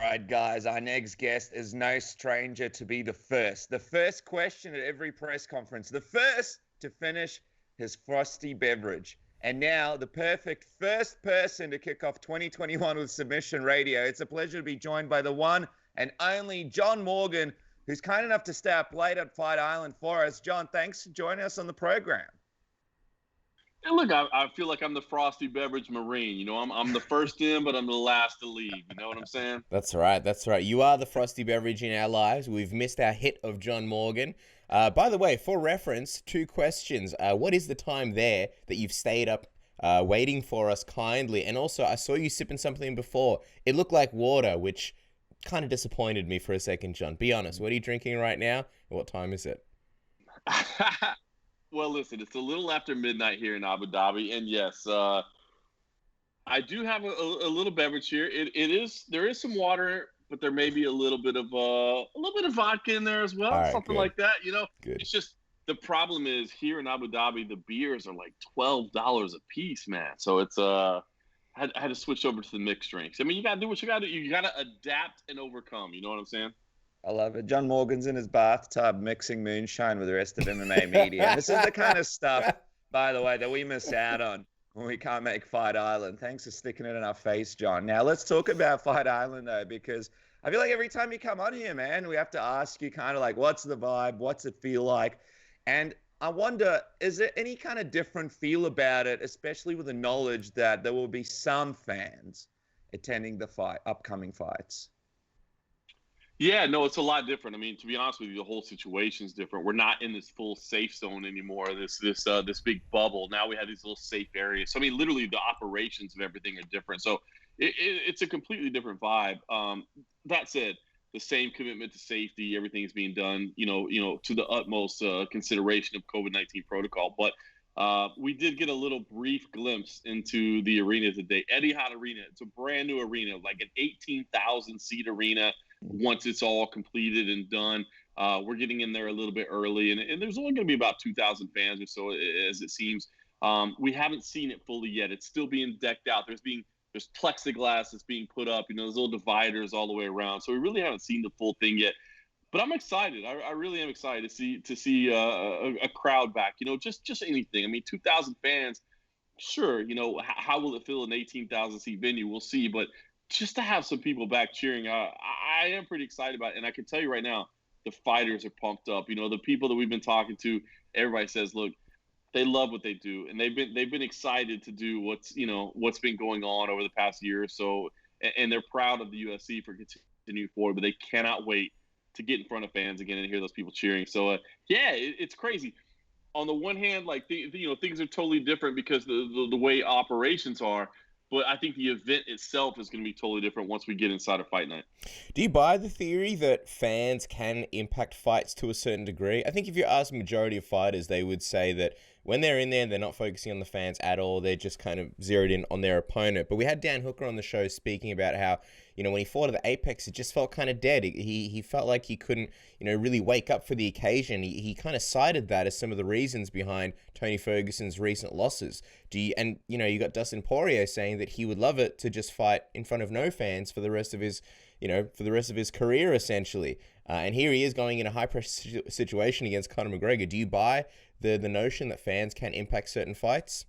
right, guys, our next guest is no stranger to be the first. The first question at every press conference, the first to finish his frosty beverage. And now, the perfect first person to kick off 2021 with Submission Radio. It's a pleasure to be joined by the one and only John Morgan, who's kind enough to stay up late at Fight Island for us. John, thanks for joining us on the program. And look, I feel like I'm the frosty beverage marine. You know, I'm the first in, but I'm the last to leave. You know what I'm saying? That's right. That's right. You are the frosty beverage in our lives. We've missed our hit of John Morgan. By the way, for reference, 2 questions. What is the time there that you've stayed up waiting for us kindly? And also, I saw you sipping something before. It looked like water, which kind of disappointed me for a second, John. Be honest. What are you drinking right now? What time is it? Well, listen, it's a little after midnight here in Abu Dhabi, and yes, I do have a little beverage here. There is some water, but there may be a little bit of vodka in there as well, right, something good. like that. You know, Good. It's just the problem is here in Abu Dhabi, the beers are like $12 a piece, man. So it's I had to switch over to the mixed drinks. I mean, you gotta do what you gotta do. You gotta adapt and overcome. You know what I'm saying? I love it. John Morgan's in his bathtub mixing moonshine with the rest of MMA media. This is the kind of stuff, by the way, that we miss out on when we can't make Fight Island. Thanks for sticking it in our face, John. Now, let's talk about Fight Island, though, because I feel like every time you come on here, man, we have to ask you kind of like, what's the vibe? What's it feel like? And I wonder, is there any kind of different feel about it, especially with the knowledge that there will be some fans attending the upcoming fights? Yeah, no, it's a lot different. I mean, to be honest with you, the whole situation's different. We're not in this full safe zone anymore. This big bubble. Now we have these little safe areas. So I mean, literally, the operations of everything are different. So it's a completely different vibe. That said, the same commitment to safety, everything is being done, you know, to the utmost consideration of COVID-19 protocol. But we did get a little brief glimpse into the arena today. Etihad Arena. It's a brand new arena, like an 18,000 seat arena. Once it's all completed and done, we're getting in there a little bit early, and there's only going to be about 2,000 fans or so, as it seems. We haven't seen it fully yet. It's still being decked out. There's plexiglass that's being put up. You know, there's little dividers all the way around. So we really haven't seen the full thing yet. But I'm excited. I really am excited to see a crowd back. You know, just anything. I mean, 2,000 fans. Sure. You know, how will it fill an 18,000 seat venue? We'll see. But just to have some people back cheering, I am pretty excited about it. And I can tell you right now, the fighters are pumped up. You know, the people that we've been talking to, everybody says, look, they love what they do, and they've been excited to do what's been going on over the past year or so, and they're proud of the UFC for continuing forward. But they cannot wait to get in front of fans again and hear those people cheering. So yeah, it's crazy. On the one hand, like things are totally different because the way operations are. But I think the event itself is going to be totally different once we get inside of fight night. Do you buy the theory that fans can impact fights to a certain degree? I think if you ask the majority of fighters, they would say that when they're in there, they're not focusing on the fans at all. They're just kind of zeroed in on their opponent. But we had Dan Hooker on the show speaking about how, you know, when he fought at the Apex, it just felt kind of dead. He felt like he couldn't, you know, really wake up for the occasion. He kind of cited that as some of the reasons behind Tony Ferguson's recent losses. You got Dustin Poirier saying that he would love it to just fight in front of no fans for the rest of his career, essentially. And here he is going in a high-pressure situation against Conor McGregor. Do you buy the notion that fans can impact certain fights?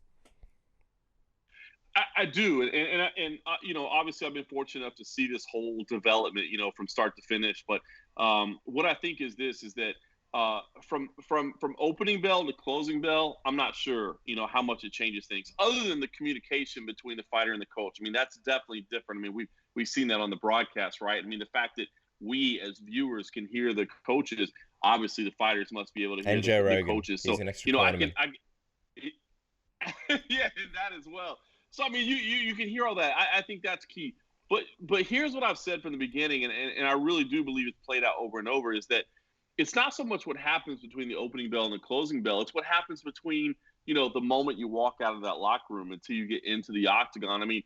I do, and you know, obviously I've been fortunate enough to see this whole development, you know, from start to finish. But what I think is that from opening bell to closing bell, I'm not sure, you know, how much it changes things, other than the communication between the fighter and the coach. I mean, that's definitely different. I mean, we've seen that on the broadcast, right? I mean, the fact that we as viewers can hear the coaches, obviously the fighters must be able to hear the coaches. So, you know, yeah, and that as well. So, I mean, you can hear all that. I think that's key. But here's what I've said from the beginning, and I really do believe it's played out over and over, is that it's not so much what happens between the opening bell and the closing bell. It's what happens between, you know, the moment you walk out of that locker room until you get into the octagon. I mean,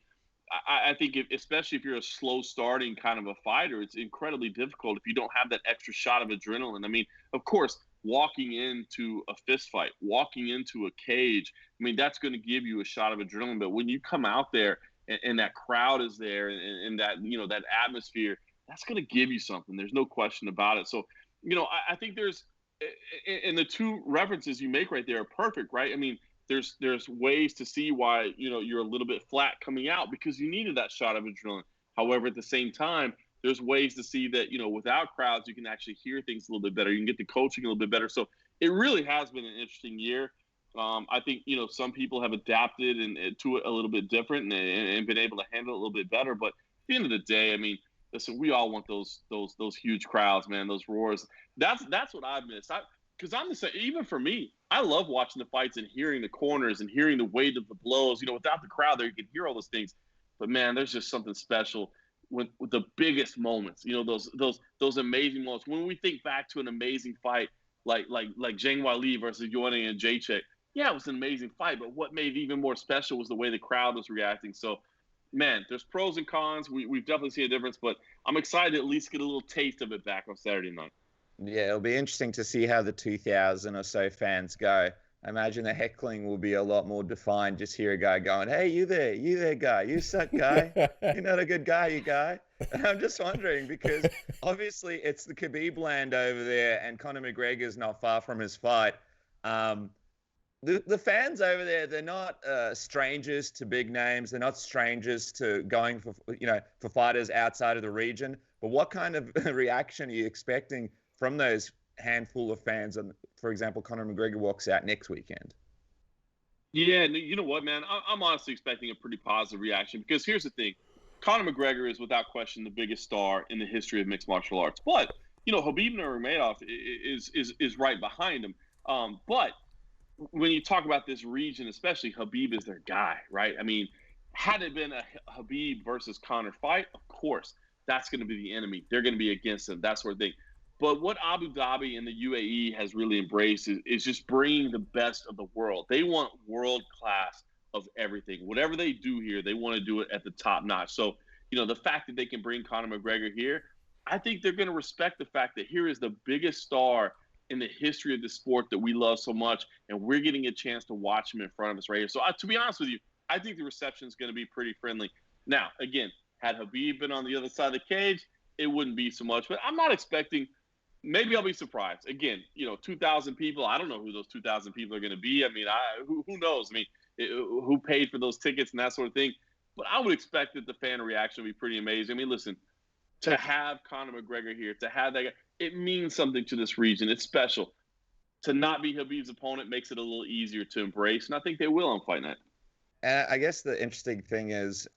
I think especially if you're a slow starting kind of a fighter, it's incredibly difficult if you don't have that extra shot of adrenaline. I mean, of course, walking into a fist fight, walking into a cage, I mean, that's going to give you a shot of adrenaline. But when you come out there and that crowd is there and that, you know, that atmosphere, that's going to give you something. There's no question about it. So, I think there's, and the two references you make right there are perfect, right? I mean, there's ways to see why, you're a little bit flat coming out because you needed that shot of adrenaline. However, at the same time, there's ways to see that, without crowds, you can actually hear things a little bit better. You can get the coaching a little bit better. So it really has been an interesting year. I think, some people have adapted to it a little bit different and been able to handle it a little bit better. But at the end of the day, I mean, listen, we all want those huge crowds, man, those roars. That's what I miss. Because I'm the same. Even for me, I love watching the fights and hearing the corners and hearing the weight of the blows. Without the crowd there, you can hear all those things. But man, there's just something special with the biggest moments. Those amazing moments. When we think back to an amazing fight like Zhang Weili versus Joanna and Jacek, yeah, it was an amazing fight. But what made it even more special was the way the crowd was reacting. So, man, there's pros and cons. We've definitely seen a difference. But I'm excited to at least get a little taste of it back on Saturday night. Yeah, it'll be interesting to see how the 2,000 or so fans go. I imagine the heckling will be a lot more defined. Just hear a guy going, "Hey, you there, guy. You suck, guy. You're not a good guy, you guy." And I'm just wondering because obviously it's the Khabib land over there, and Conor McGregor's not far from his fight. The fans over there, they're not strangers to big names. They're not strangers to going for fighters outside of the region. But what kind of reaction are you expecting from those handful of fans? And for example, Conor McGregor walks out next weekend. Yeah, you know what, man? I'm honestly expecting a pretty positive reaction because here's the thing. Conor McGregor is without question the biggest star in the history of mixed martial arts. But, Khabib Nurmagomedov is right behind him. But when you talk about this region, especially Khabib is their guy, right? I mean, had it been a Khabib versus Conor fight, of course, that's going to be the enemy. They're going to be against him, that sort of thing. But what Abu Dhabi and the UAE has really embraced is just bringing the best of the world. They want world class of everything. Whatever they do here, they want to do it at the top notch. So, the fact that they can bring Conor McGregor here, I think they're going to respect the fact that here is the biggest star in the history of the sport that we love so much, and we're getting a chance to watch him in front of us right here. So, to be honest with you, I think the reception is going to be pretty friendly. Now, again, had Khabib been on the other side of the cage, it wouldn't be so much. But I'm not expecting. Maybe I'll be surprised. Again, 2,000 people. I don't know who those 2,000 people are going to be. I mean, who knows? I mean, who paid for those tickets and that sort of thing. But I would expect that the fan reaction would be pretty amazing. I mean, listen, to have Conor McGregor here, to have that guy, it means something to this region. It's special. To not be Khabib's opponent makes it a little easier to embrace, and I think they will on Fight Night. And I guess the interesting thing is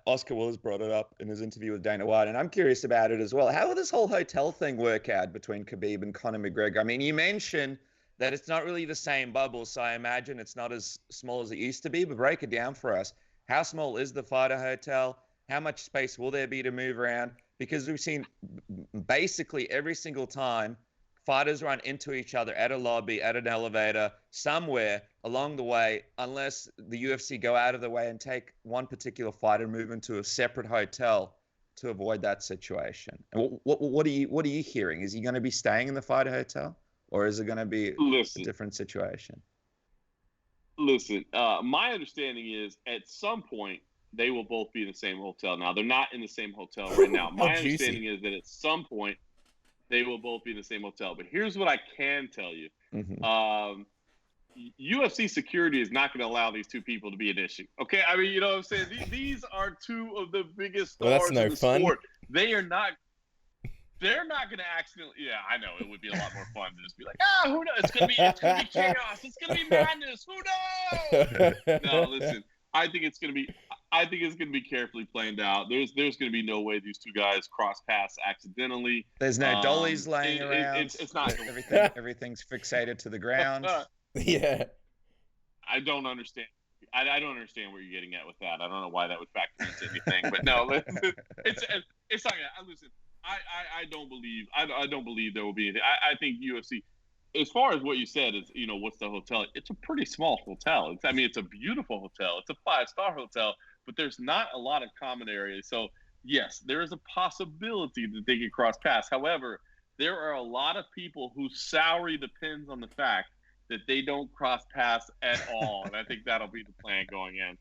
Oscar Willis brought it up in his interview with Dana White, and I'm curious about it as well. How will this whole hotel thing work out between Khabib and Conor McGregor? I mean, you mentioned that it's not really the same bubble, so I imagine it's not as small as it used to be, but break it down for us. How small is the fighter hotel? How much space will there be to move around? Because we've seen basically every single time fighters run into each other at a lobby, at an elevator, somewhere along the way, unless the UFC go out of the way and take one particular fighter, move into a separate hotel to avoid that situation. And what are you hearing? Is he going to be staying in the fighter hotel, or is it going to be a different situation? Listen, my understanding is at some point they will both be in the same hotel. Now, they're not in the same hotel right now. My understanding is that at some point they will both be in the same hotel. But here's what I can tell you. Mm-hmm. UFC security is not going to allow these two people to be an issue. Okay? I mean, you know what I'm saying? These are two of the biggest stars in the sport. They're not going to accidentally. Yeah, I know. It would be a lot more fun to just be like, who knows? It's going to be chaos. It's going to be madness. Who knows? No, listen. I think it's going to be carefully planned out. There's going to be no way these two guys cross paths accidentally. There's no dollies laying around. It's not everything's fixated to the ground. Yeah. I don't understand. I don't understand where you're getting at with that. I don't know why that would factor into anything. But no, it's not. Listen, I don't believe there will be anything. I think UFC. As far as what you said is, what's the hotel? It's a pretty small hotel. It's a beautiful hotel. It's a 5-star hotel, but there's not a lot of common areas. So, yes, there is a possibility that they could cross paths. However, there are a lot of people whose salary depends on the fact that they don't cross paths at all. And I think that'll be the plan going in.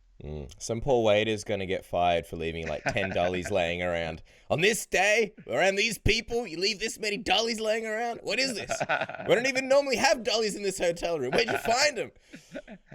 Some poor waiter's going to get fired for leaving like 10 dollies laying around. On this day, around these people, you leave this many dollies laying around? What is this? We don't even normally have dollies in this hotel room. Where'd you find them?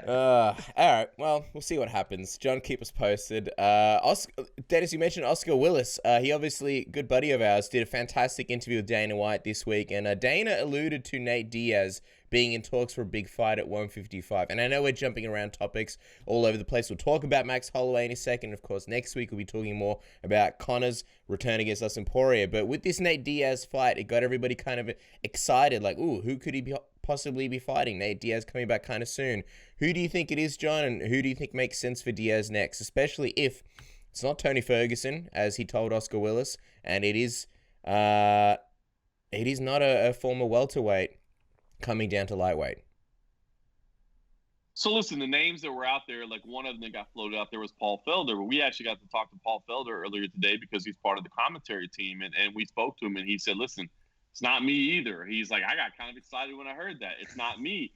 All right, well, we'll see what happens. John, keep us posted. Dennis, you mentioned Oscar Willis. He obviously, good buddy of ours, did a fantastic interview with Dana White this week, and Dana alluded to Nate Diaz being in talks for a big fight at 155. And I know we're jumping around topics all over the place. We'll talk about Max Holloway in a second. Of course, next week we'll be talking more about Conor's return against Dustin Poirier. But with this Nate Diaz fight, it got everybody kind of excited. Like, ooh, who could he possibly be fighting? Nate Diaz coming back kind of soon. Who do you think it is, John? And who do you think makes sense for Diaz next? Especially if it's not Tony Ferguson, as he told Oscar Willis, and it is not a former welterweight coming down to lightweight. So listen, the names that were out there, like one of them that got floated out there was Paul Felder. But we actually got to talk to Paul Felder earlier today because he's part of the commentary team. And we spoke to him and he said, listen, it's not me either. He's like, I got kind of excited when I heard that. It's not me.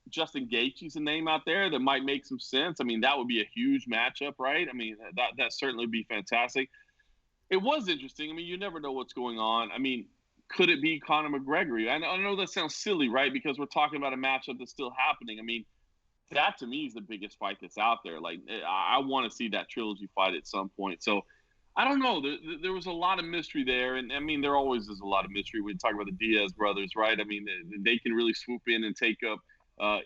Justin Gaethje's a name out there that might make some sense. I mean, that would be a huge matchup, right? I mean, that certainly would be fantastic. It was interesting. I mean, you never know what's going on. I mean, could it be Conor McGregor? I know that sounds silly, right? Because we're talking about a matchup that's still happening. I mean, that to me is the biggest fight that's out there. Like, I want to see that trilogy fight at some point. So, I don't know. There was a lot of mystery there. And, I mean, there always is a lot of mystery when you talk about the Diaz brothers, right? I mean, they can really swoop in and take up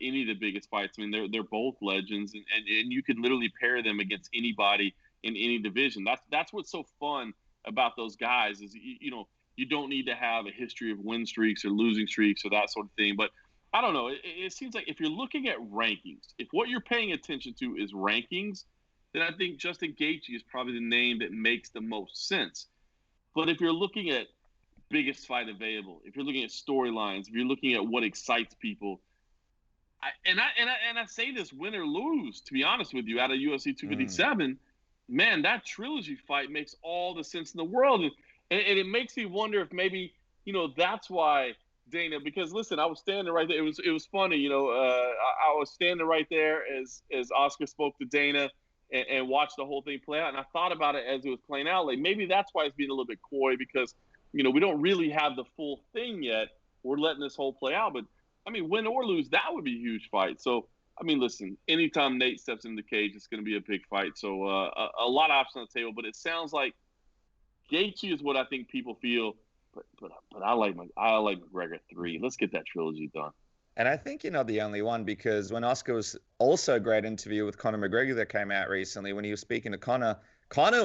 any of the biggest fights. I mean, they're both legends. And you can literally pair them against anybody in any division. That's what's so fun about those guys is, you don't need to have a history of win streaks or losing streaks or that sort of thing. But I don't know. It seems like if you're looking at rankings, if what you're paying attention to is rankings, then I think Justin Gaethje is probably the name that makes the most sense. But if you're looking at biggest fight available, if you're looking at storylines, if you're looking at what excites people, I say this win or lose, to be honest with you, out of UFC 257, man, that trilogy fight makes all the sense in the world. And it makes me wonder if maybe, that's why Dana, because listen, I was standing right there. It was funny, I was standing right there as Oscar spoke to Dana and watched the whole thing play out. And I thought about it as it was playing out. Like maybe that's why it's being a little bit coy because, we don't really have the full thing yet. We're letting this whole play out. But, I mean, win or lose, that would be a huge fight. So, I mean, listen, anytime Nate steps in the cage, it's going to be a big fight. So a lot of options on the table. But it sounds like Gaethje is what I think people feel, but I like McGregor 3. Let's get that trilogy done. And I think you're not the only one because when Oscar was also a great interview with Conor McGregor that came out recently, when he was speaking to Conor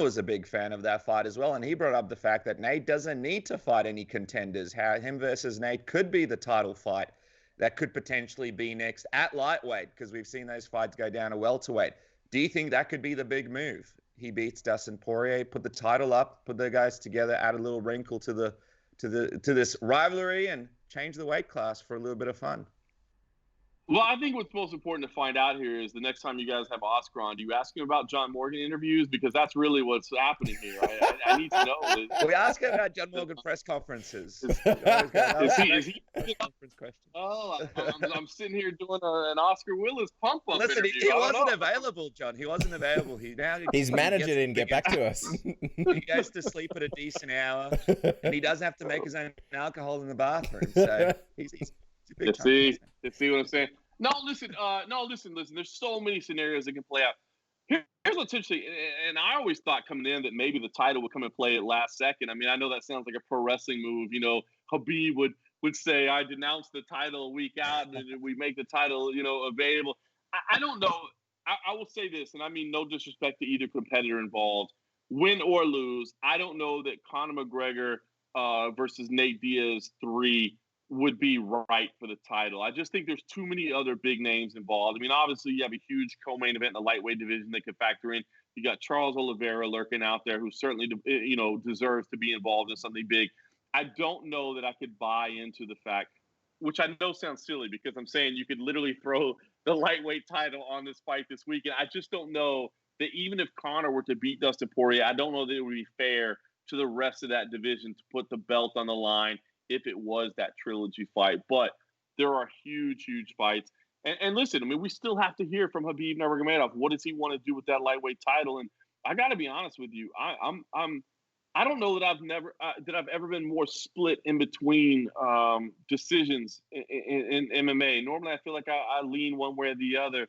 was a big fan of that fight as well. And he brought up the fact that Nate doesn't need to fight any contenders. How him versus Nate could be the title fight that could potentially be next at lightweight because we've seen those fights go down to welterweight. Do you think that could be the big move? He beats Dustin Poirier, put the title up, put the guys together, add a little wrinkle to this rivalry, and change the weight class for a little bit of fun. Well, I think what's most important to find out here is the next time you guys have Oscar on, do you ask him about John Morgan interviews? Because that's really what's happening here. I need to know. We ask him about John Morgan press conferences. Is he conference question? Oh, I'm sitting here doing an Oscar Willis pump-up Listen, interview. he wasn't available, John. He wasn't available. His manager didn't get back to us. He goes to sleep at a decent hour, and he doesn't have to make his own alcohol in the bathroom. So he's a big see what I'm saying? No, listen. There's so many scenarios that can play out. Here's what's interesting, and I always thought coming in that maybe the title would come and play at last second. I mean, I know that sounds like a pro wrestling move. Khabib would say, I denounced the title a week out, and we make the title, available. I don't know. I will say this, and I mean no disrespect to either competitor involved. Win or lose, I don't know that Conor McGregor versus Nate Diaz 3 would be right for the title. I just think there's too many other big names involved. I mean, obviously you have a huge co-main event in the lightweight division that could factor in. You got Charles Oliveira lurking out there who certainly, deserves to be involved in something big. I don't know that I could buy into the fact, which I know sounds silly because I'm saying you could literally throw the lightweight title on this fight this weekend. I just don't know that even if Conor were to beat Dustin Poirier, I don't know that it would be fair to the rest of that division to put the belt on the line if it was that trilogy fight. But there are huge, huge fights. And listen, I mean, we still have to hear from Khabib Nurmagomedov. What does he want to do with that lightweight title? And I got to be honest with you, I don't know that I've ever been more split in between decisions in MMA. Normally, I feel like I lean one way or the other.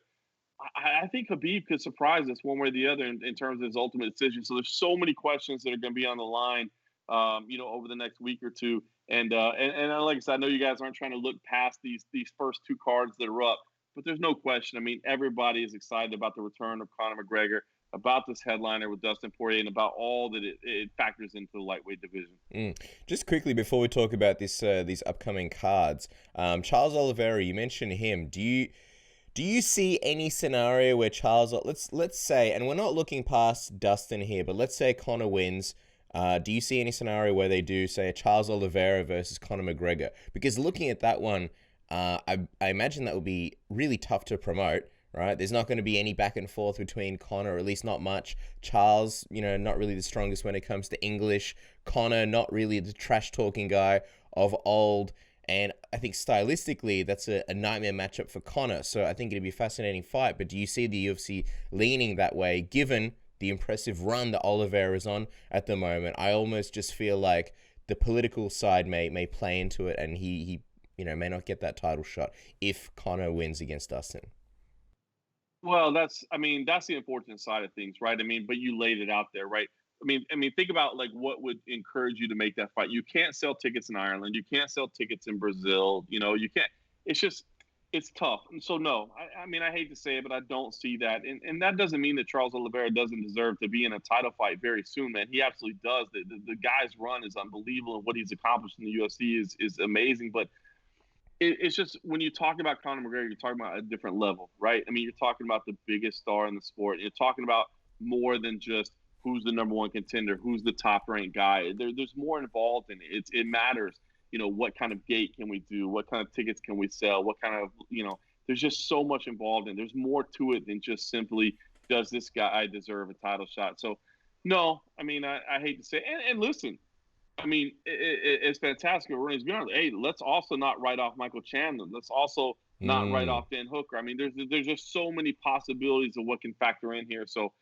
I think Khabib could surprise us one way or the other in terms of his ultimate decision. So there's so many questions that are going to be on the line, over the next week or two. And like I said, I know you guys aren't trying to look past these first two cards that are up, but there's no question. I mean, everybody is excited about the return of Conor McGregor, about this headliner with Dustin Poirier, and about all that it factors into the lightweight division. Just quickly before we talk about these upcoming cards, Charles Oliveira, you mentioned him. Do you see any scenario where Charles, let's say, and we're not looking past Dustin here, but let's say Conor wins. Do you see any scenario where they do, say, a Charles Oliveira versus Conor McGregor? Because looking at that one, I imagine that will be really tough to promote, right? There's not going to be any back and forth between Conor, or at least not much. Charles, not really the strongest when it comes to English. Conor, not really the trash-talking guy of old. And I think stylistically, that's a nightmare matchup for Conor. So I think it'd be a fascinating fight. But do you see the UFC leaning that way, given the impressive run that Oliveira is on at the moment? I almost just feel like the political side may play into it, and he may not get that title shot if Conor wins against Dustin. Well, that's the unfortunate side of things, right? I mean, but you laid it out there, right? I mean, think about like what would encourage you to make that fight. You can't sell tickets in Ireland. You can't sell tickets in Brazil. You can't. It's tough. And so, no, I hate to say it, but I don't see that. And that doesn't mean that Charles Oliveira doesn't deserve to be in a title fight very soon, man. He absolutely does. The guy's run is unbelievable, and what he's accomplished in the UFC is amazing. But it's just, when you talk about Conor McGregor, you're talking about a different level, right? I mean, you're talking about the biggest star in the sport. You're talking about more than just who's the number one contender, who's the top-ranked guy. There's more involved in it. It matters. What kind of gate can we do? What kind of tickets can we sell? What kind of, there's just so much involved in it. There's more to it than just simply, does this guy deserve a title shot? So, no, I mean, I hate to say it. And listen, I mean, it's fantastic. Hey, let's also not write off Michael Chandler. Let's also not write off Dan Hooker. I mean, there's just so many possibilities of what can factor in here. So,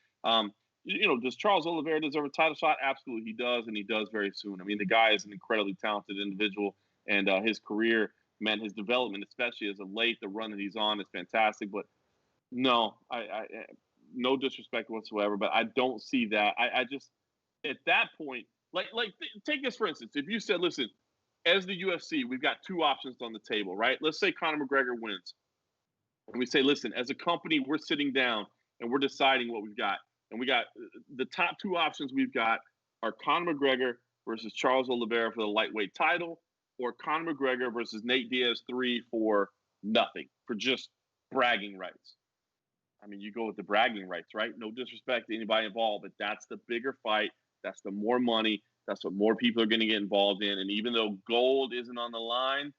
does Charles Oliveira deserve a title shot? Absolutely, he does, and he does very soon. I mean, the guy is an incredibly talented individual, and his career, man, his development, especially as of late, the run that he's on is fantastic. But no, I no disrespect whatsoever, but I don't see that. I just, at that point, take this for instance. If you said, listen, as the UFC, we've got two options on the table, right? Let's say Conor McGregor wins, and we say, listen, as a company, we're sitting down and we're deciding what we've got. And we got the top two options we've got are Conor McGregor versus Charles Oliveira for the lightweight title, or Conor McGregor versus Nate Diaz 3 for nothing, for just bragging rights. I mean, you go with the bragging rights, right? No disrespect to anybody involved, but that's the bigger fight. That's the more money. That's what more people are going to get involved in. And even though gold isn't on the line,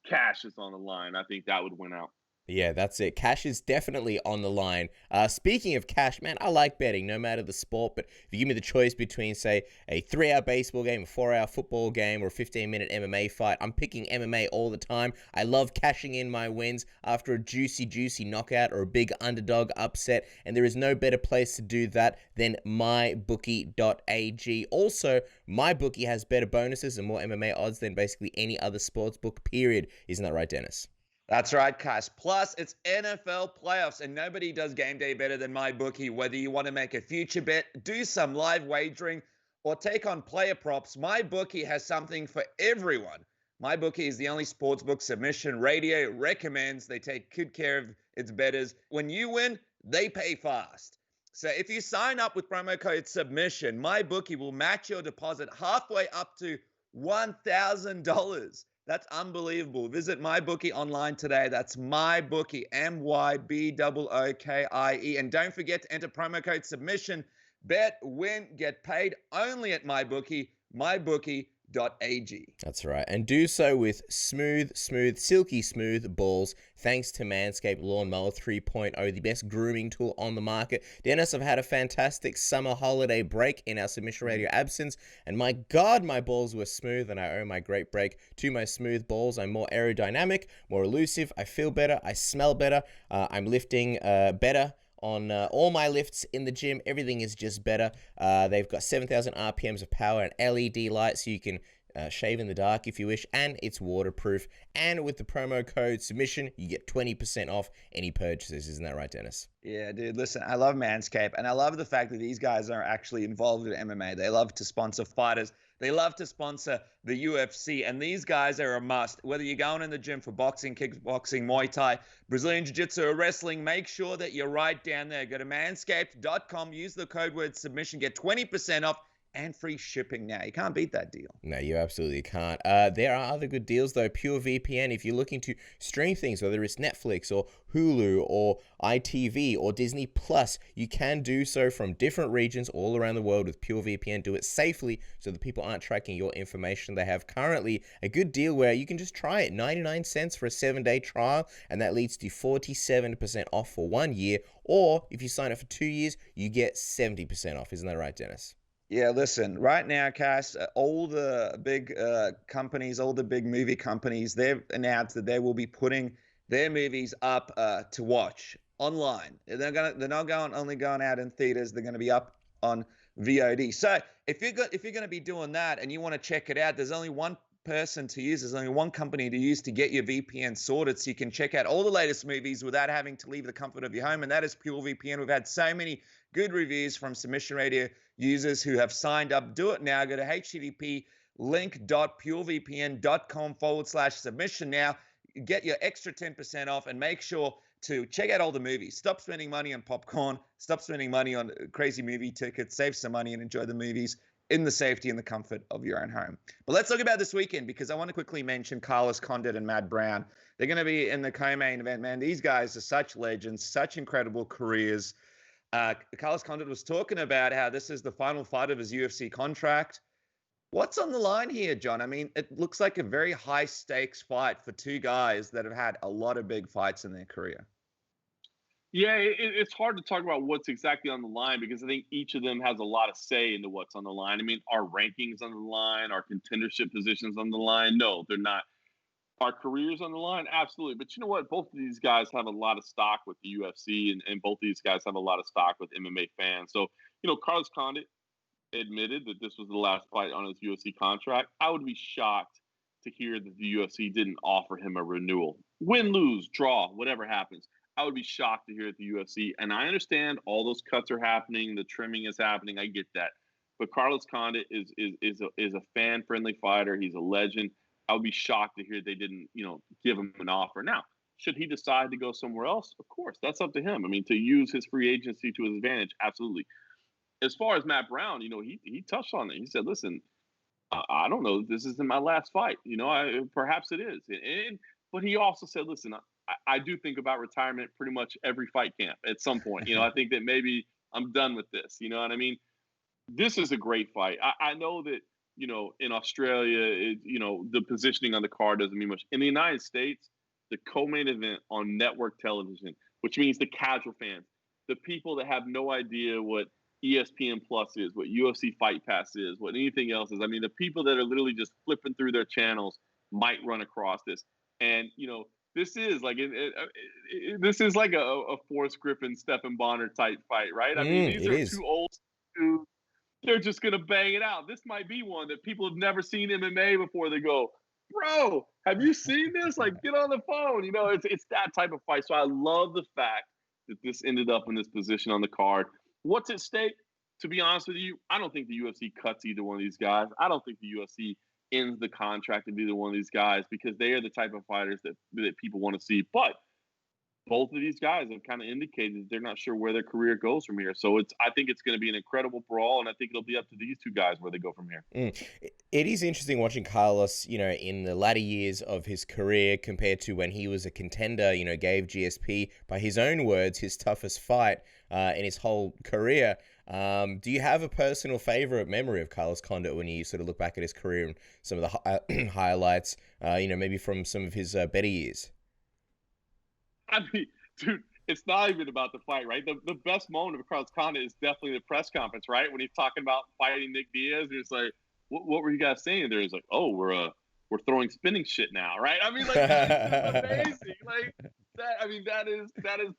cash is on the line. I think that would win out. Yeah, that's it. Cash is definitely on the line. Speaking of cash, man, I like betting, no matter the sport. But if you give me the choice between, say, a 3-hour baseball game, a 4-hour football game, or a 15-minute MMA fight, I'm picking MMA all the time. I love cashing in my wins after a juicy knockout or a big underdog upset. And there is no better place to do that than mybookie.ag. Also, MyBookie has better bonuses and more MMA odds than basically any other sports book, period. Isn't that right, Dennis? That's right, Cash. Plus, it's NFL playoffs, and nobody does game day better than MyBookie. Whether you want to make a future bet, do some live wagering, or take on player props, MyBookie has something for everyone. MyBookie is the only sportsbook submission radio recommends. They take good care of its bettors. When you win, they pay fast. So if you sign up with promo code SUBMISSION, MyBookie will match your deposit halfway up to $1,000. That's unbelievable. Visit MyBookie online today. That's MyBookie, MyBookie. And don't forget to enter promo code SUBMISSION. Bet, win, get paid only at MyBookie, mybookie.ag. That's right. And do so with smooth, silky smooth balls thanks to Manscaped Lawnmower 3.0, the best grooming tool on the market. Dennis, I've had a fantastic summer holiday break in our Submission Radio absence, and my God, my balls were smooth, and I owe my great break to my smooth balls. I'm more aerodynamic, more elusive, I feel better, I smell better, I'm lifting better on all my lifts in the gym. Everything is just better. They've got 7,000 RPMs of power and LED lights, so you can shave in the dark if you wish, and it's waterproof. And with the promo code submission, you get 20% off any purchases. Isn't that right, Dennis? Yeah, dude, listen, I love Manscaped, and I love the fact that these guys are actually involved in MMA. They love to sponsor fighters. They love to sponsor the UFC, and these guys are a must. Whether you're going in the gym for boxing, kickboxing, Muay Thai, Brazilian Jiu-Jitsu, or wrestling, make sure that you're right down there. Go to manscaped.com, use the code word submission, get 20% off and free shipping now. You can't beat that deal. No, you absolutely can't. There are other good deals, though. Pure VPN, if you're looking to stream things, whether it's Netflix or Hulu or ITV or Disney Plus, you can do so from different regions all around the world with Pure VPN. Do it safely so that people aren't tracking your information. They have currently a good deal where you can just try it. 99 cents for a 7-day trial, and that leads to 47% off for 1 year. Or if you sign up for 2 years, you get 70% off. Isn't that right, Dennis? Yeah, listen, right now, Cass, all the big companies, all the big movie companies, they've announced that they will be putting their movies up to watch online. They're not only going out in theaters. They're going to be up on VOD. So if you're going to be doing that and you want to check it out, there's only one person to use. There's only one company to use to get your VPN sorted, so you can check out all the latest movies without having to leave the comfort of your home, and that is Pure VPN. We've had so many good reviews from Submission Radio users who have signed up. Do it now. Go to http://link.purevpn.com/submission now. Get your extra 10% off, and make sure to check out all the movies. Stop spending money on popcorn. Stop spending money on crazy movie tickets. Save some money and enjoy the movies in the safety and the comfort of your own home. But let's talk about this weekend, because I want to quickly mention Carlos Condit and Matt Brown. They're going to be in the co-main event, man. These guys are such legends, such incredible careers. Carlos Condit was talking about how this is the final fight of his UFC contract. What's on the line here, John? I mean, it looks like a very high-stakes fight for two guys that have had a lot of big fights in their career. Yeah, it's hard to talk about what's exactly on the line, because I think each of them has a lot of say into what's on the line. I mean, are rankings on the line? Are contendership positions on the line? No, they're not. Are careers on the line? Absolutely. But you know what? Both of these guys have a lot of stock with the UFC, and both of these guys have a lot of stock with MMA fans. So, Carlos Condit admitted that this was the last fight on his UFC contract. I would be shocked to hear that the UFC didn't offer him a renewal. Win, lose, draw, whatever happens. I would be shocked to hear at the UFC. And I understand all those cuts are happening, the trimming is happening. I get that. But Carlos Condit is a fan-friendly fighter. He's a legend. I would be shocked to hear they didn't, give him an offer. Now, should he decide to go somewhere else? Of course, that's up to him. I mean, to use his free agency to his advantage, absolutely. As far as Matt Brown, he touched on it. He said, listen, I don't know. This isn't my last fight. Perhaps it is. But he also said, listen, I do think about retirement pretty much every fight camp at some point. I think that maybe I'm done with this. You know what I mean? This is a great fight. I know that, in Australia, the positioning on the card doesn't mean much. In the United States, the co-main event on network television, which means the casual fans, the people that have no idea what ESPN Plus is, what UFC Fight Pass is, what anything else is. I mean, the people that are literally just flipping through their channels might run across this. And, this is like this is like a Forrest Griffin, Stephen Bonner type fight, right? I mean, these are two old dudes. They're just gonna bang it out. This might be one that people have never seen MMA before. They go, bro, have you seen this? Like, get on the phone. It's that type of fight. So I love the fact that this ended up in this position on the card. What's at stake? To be honest with you, I don't think the UFC cuts either one of these guys. I don't think the UFC ends the contract of either one of these guys, because they are the type of fighters that people want to see. But both of these guys have kind of indicated they're not sure where their career goes from here. So I think it's going to be an incredible brawl, and I think it'll be up to these two guys where they go from here. It is interesting watching Carlos, in the latter years of his career compared to when he was a contender, gave GSP, by his own words, his toughest fight in his whole career. Do you have a personal favorite memory of Carlos Condit when you sort of look back at his career and some of the highlights, maybe from some of his better years? I mean, dude, it's not even about the fight, right? The best moment of Carlos Condit is definitely the press conference, right? When he's talking about fighting Nate Diaz, and it's like, what were you guys saying there? It's like, oh, we're throwing spinning shit now, right? I mean, like, it's amazing. Like that. I mean, that is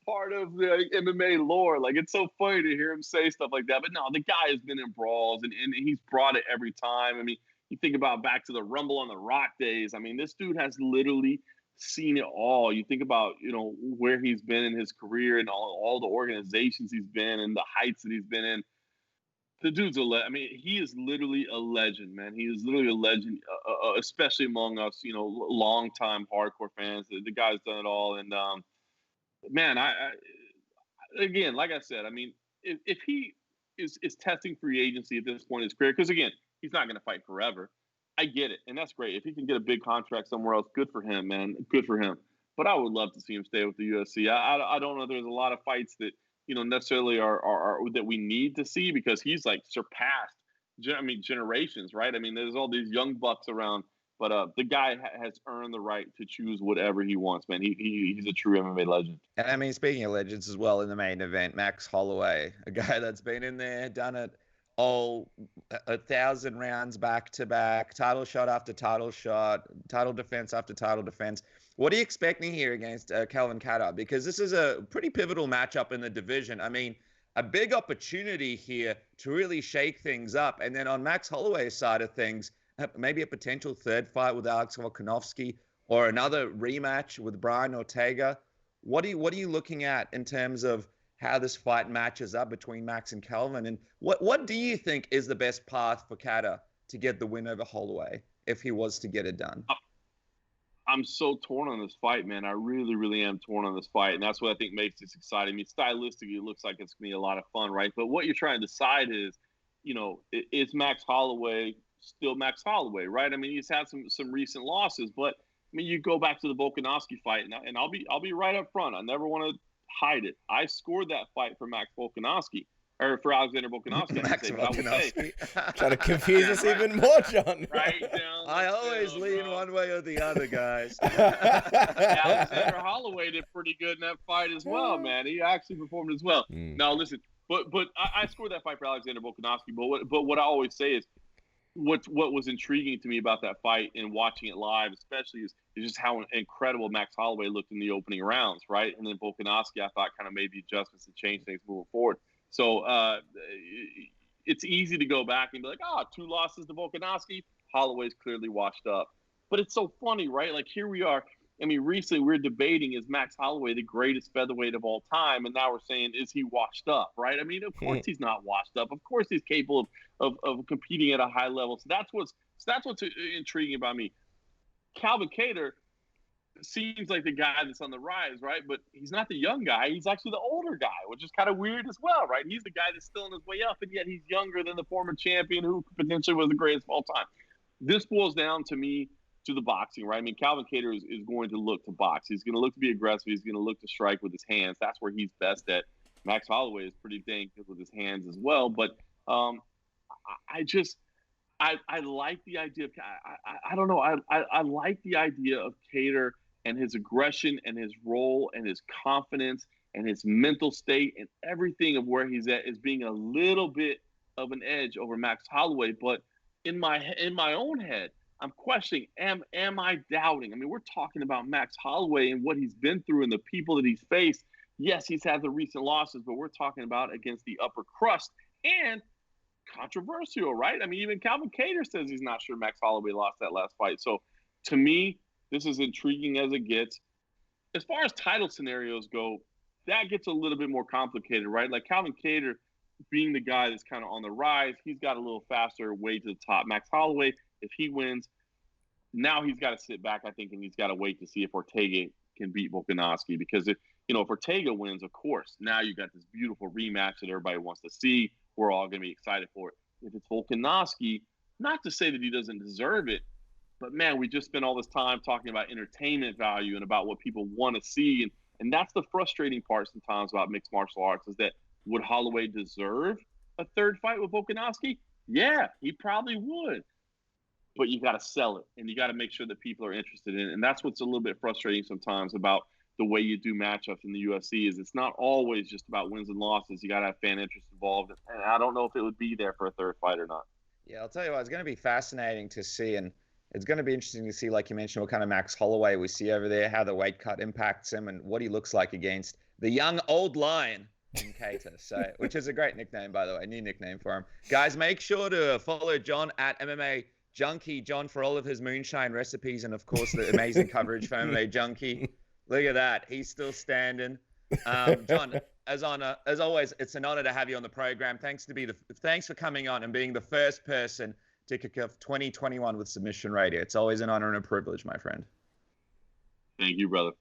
part of the MMA lore. Like, it's so funny to hear him say stuff like that. But no, the guy has been in brawls, and he's brought it every time. I mean, you think about back to the Rumble on the Rock days. I mean, this dude has literally seen it all. You think about, where he's been in his career and all the organizations he's been and the heights that he's been in. The dude's he is literally a legend, man. He is literally a legend, especially among us, long-time hardcore fans. The guy's done it all. And, man, I again, like I said, I mean, if he is testing free agency at this point in his career, because, again, he's not going to fight forever. I get it, and that's great. If he can get a big contract somewhere else, good for him, man. Good for him. But I would love to see him stay with the UFC. I don't know. There's a lot of fights that necessarily are that we need to see, because he's like surpassed. Generations, right? I mean, there's all these young bucks around, but the guy has earned the right to choose whatever he wants, man. He's a true MMA legend. And I mean, speaking of legends as well, in the main event, Max Holloway, a guy that's been in there, done it all, 1,000 rounds back to back, title shot after title shot, title defense after title defense. What are you expecting here against Calvin Kattar? Because this is a pretty pivotal matchup in the division. I mean, a big opportunity here to really shake things up. And then on Max Holloway's side of things, maybe a potential third fight with Alex Volkanovski or another rematch with Brian Ortega. What are you looking at in terms of how this fight matches up between Max and Calvin? And what do you think is the best path for Kattar to get the win over Holloway if he was to get it done? I'm so torn on this fight, man. I really, really am torn on this fight. And that's what I think makes this exciting. I mean, stylistically, it looks like it's going to be a lot of fun, right? But what you're trying to decide is, is Max Holloway still Max Holloway, right? I mean, he's had some recent losses, but I mean, you go back to the Volkanovski fight, and I'll be right up front. I never want to hide it. I scored that fight for Max Volkanovski. Or for Alexander Volkanovski. Max Volkanovski. Trying to confuse us even more, John. Right down. I always lean one way or the other, guys. Alexander Holloway did pretty good in that fight as well, man. He actually performed as well. Now, listen, but I scored that fight for Alexander Volkanovski. But what I always say is, what was intriguing to me about that fight and watching it live, especially, is just how incredible Max Holloway looked in the opening rounds, right? And then Volkanovski, I thought, kind of made the adjustments to change things moving forward. So it's easy to go back and be like, 2 losses to Volkanovski. Holloway's clearly washed up. But it's so funny, right? Like, here we are. I mean, recently we're debating, is Max Holloway the greatest featherweight of all time? And now we're saying, is he washed up, right? I mean, of course he's not washed up. Of course he's capable of competing at a high level. So that's what's intriguing about me. Calvin Kattar seems like the guy that's on the rise, right? But he's not the young guy. He's actually the older guy, which is kind of weird as well, right? He's the guy that's still on his way up, and yet he's younger than the former champion who potentially was the greatest of all time. This boils down to me to the boxing, right? I mean, Calvin Kattar is going to look to box. He's going to look to be aggressive. He's going to look to strike with his hands. That's where he's best at. Max Holloway is pretty dang good with his hands as well. But I like the idea of I don't know. I like the idea of Kattar and his aggression and his role and his confidence and his mental state and everything of where he's at is being a little bit of an edge over Max Holloway. But in my own head, I'm questioning, am I doubting? I mean, we're talking about Max Holloway and what he's been through and the people that he's faced. Yes, he's had the recent losses, but we're talking about against the upper crust and controversial, right? I mean, even Calvin Kattar says he's not sure Max Holloway lost that last fight. So to me, this is intriguing as it gets. As far as title scenarios go, that gets a little bit more complicated, right? Like Calvin Kattar being the guy that's kind of on the rise, he's got a little faster way to the top. Max Holloway, if he wins, now he's got to sit back, I think, and he's got to wait to see if Ortega can beat Volkanovski. Because if if Ortega wins, of course, now you got this beautiful rematch that everybody wants to see. We're all going to be excited for it. If it's Volkanovski, not to say that he doesn't deserve it, but man, we just spent all this time talking about entertainment value and about what people want to see. And that's the frustrating part sometimes about mixed martial arts, is that would Holloway deserve a third fight with Volkanovski? Yeah, he probably would. But you got to sell it, and you got to make sure that people are interested in it. And that's what's a little bit frustrating sometimes about the way you do matchups in the UFC, is it's not always just about wins and losses. You got to have fan interest involved. And I don't know if it would be there for a third fight or not. Yeah, I'll tell you what, it's going to be fascinating to see, and it's going to be interesting to see, like you mentioned, what kind of Max Holloway we see over there, how the weight cut impacts him, and what he looks like against the young old lion in Kattar. So, which is a great nickname, by the way, new nickname for him. Guys, make sure to follow John at MMA Junkie, John, for all of his moonshine recipes, and of course the amazing coverage for MMA Junkie. Look at that, he's still standing. John, as always, it's an honor to have you on the program. Thanks for coming on and being the first person to kick off 2021 with Submission Radio. It's always an honor and a privilege, my friend. Thank you, brother.